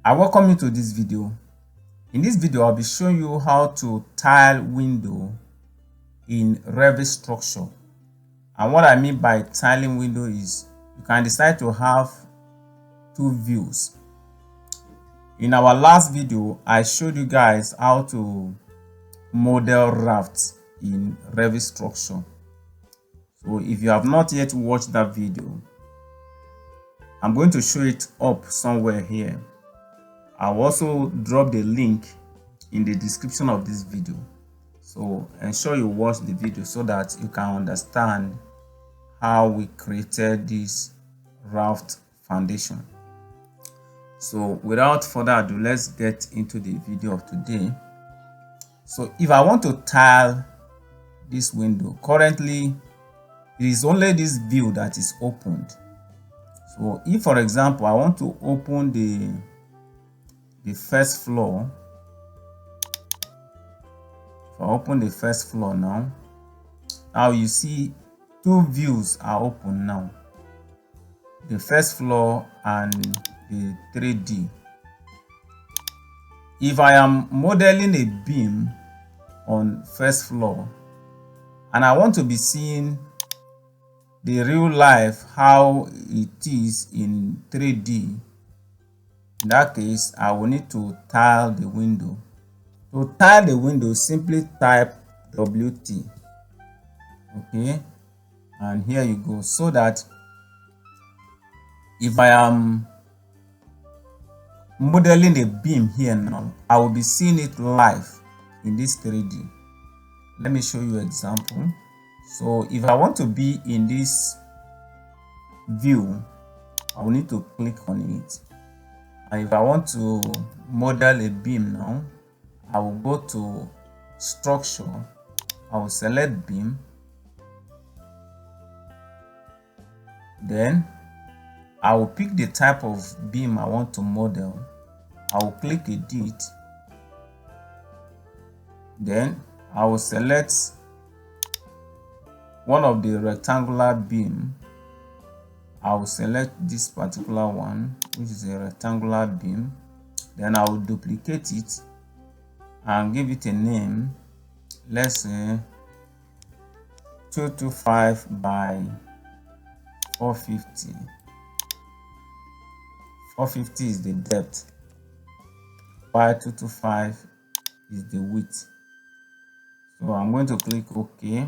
I welcome you to this video. In this video, I'll be showing you how to tile window in Revit Structure. And what I mean by tiling window is you can decide to have two views. In our last video, I showed you guys how to model Raft in Revit Structure. So if you have not yet watched that video, I'm going to show it up somewhere here. I'll also drop the link in the description of this video, so ensure you watch the video so that you can understand how we created this Raft foundation. So without further ado, let's get into the video of today. So if I want to tile this window, currently it is only this view that is opened. So if, for example, I want to open the first floor, if I open the first floor now you see two views are open now, the first floor and the 3D. If I am modeling a beam on first floor and I want to be seeing the real life how it is in 3D, in that case I will need to tile the window. To tile the window, simply type WT, okay, and here you go, so that if I am modeling a beam here now, I will be seeing it live in this 3D. Let me show you an example. So if I want to be in this view, I will need to click on it. And if I want to model a beam now, I will go to structure, I will select beam, then I will pick the type of beam I want to model. I will click edit, then I will select one of the rectangular beam. I will select this particular one, which is a rectangular beam, then I will duplicate it and give it a name. Let's say 225 by 450. 450 is the depth, while 225 is the width. So I'm going to click OK.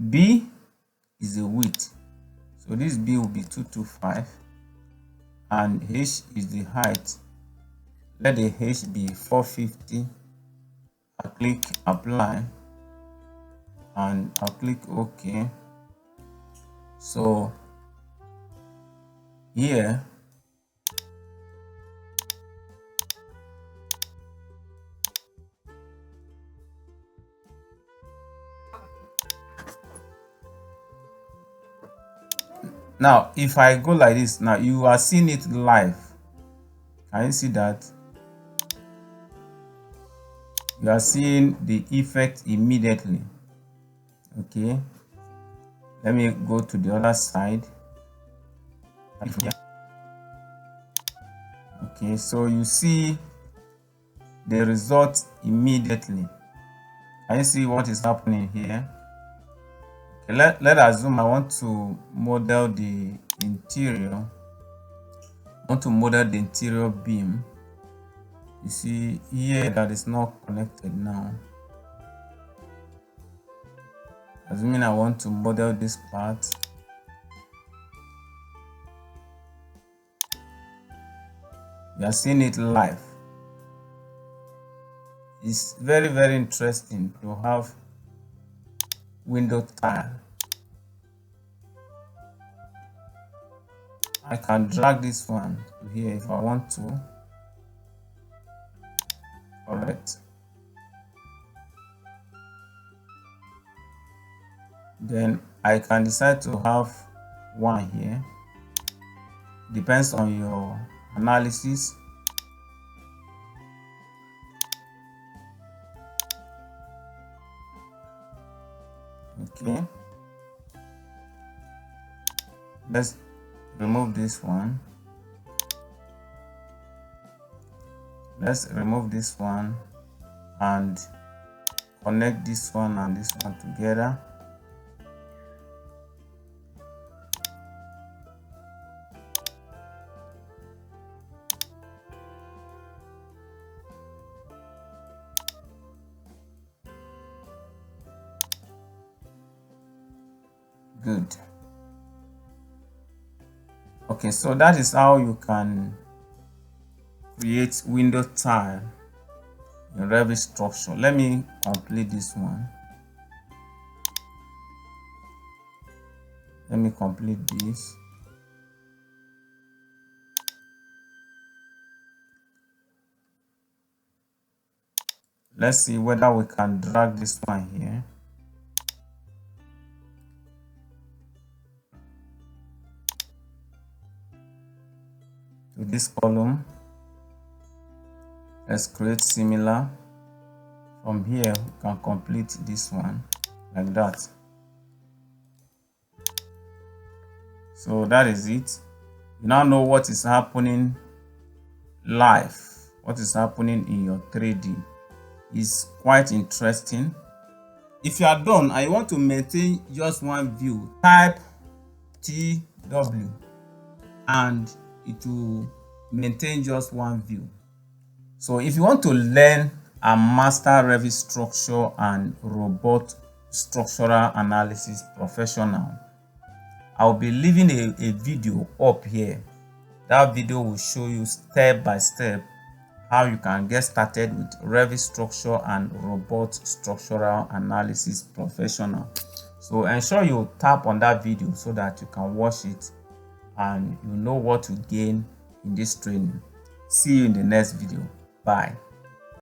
B is the width, so this B will be 225, and H is the height. Let the H be 450. I click apply and I'll click OK. So here now, if I go like this, now you are seeing it live. Can you see that? You are seeing the effect immediately. Okay, let me go to the other side. Okay, so you see the result immediately. Can you see what is happening here? Okay, let us assume I want to model the interior. I want to model the interior beam. You see here that is not connected now. Assuming I want to model this part, you are seeing it live. It's very interesting to have window tile. I can drag this one to here if I want to. Correct. Then I can decide to have one here. Depends on your analysis. Okay, let's remove this one. Let's remove this one and connect this one and this one together. Good. Okay, so that is how you can create window tile in Revit Structure. Let me complete this one. Let me complete this. Let's see whether we can drag this one here. To this column. Let's create similar. From here, we can complete this one like that. So that is it. You now know what is happening live, what is happening in your 3D. Is quite interesting. If you are done and you want to maintain just one view, type TW and it will maintain just one view. So if you want to learn and master Revit Structure and Robot Structural Analysis Professional, I'll be leaving a video up here. That video will show you step by step how you can get started with Revit Structure and Robot Structural Analysis Professional. So ensure you tap on that video so that you can watch it and you know what to gain in this training. See you in the next video. Bye.